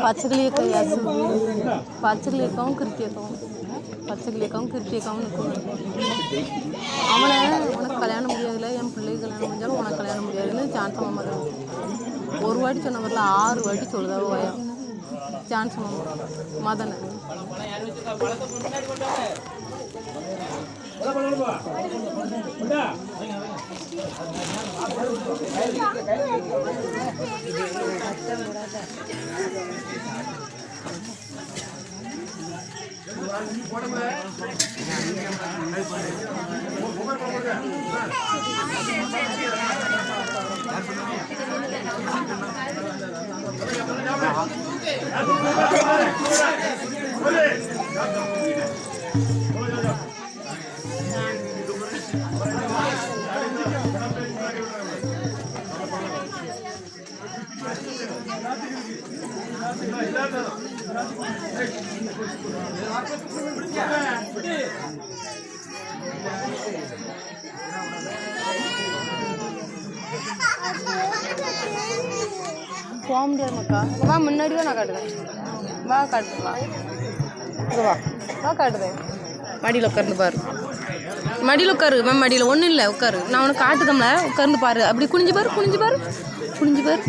பச்சைக்கிளியக்காவும் கிருத்தியக்காவும் கிருத்தியக்காவும் நிற்கும். அவனை உனக்கு கல்யாணம் முடியாதுல, என் பிள்ளைக்கு கல்யாணம் முடிஞ்சாலும் உனக்கு கல்யாணம் முடியாதுன்னு சான்ஸ் மாமா தான் ஒரு வாட்டி சொன்ன வரல 6 வாட்டி சொல்லுதா ஓயா சான்ஸ் மாமா மதனை. போக முடியாது மக்கா. வா முன்னாடி தான் நான் காட்டுவேன். வா காட்டுவேன். வா இங்கே வா வா காட்டுவேன். மடியில் உட்கார்ந்து பாரு. மடியில் உட்காரு மேம். மடியில் ஒன்றும் இல்லை உட்காரு. நான் உனக்கு காட்டுதம்ல உட்கார்ந்து பாரு. அப்படி குனிஞ்சு பாரு குனிஞ்சு பாரு குனிஞ்சு பாரு.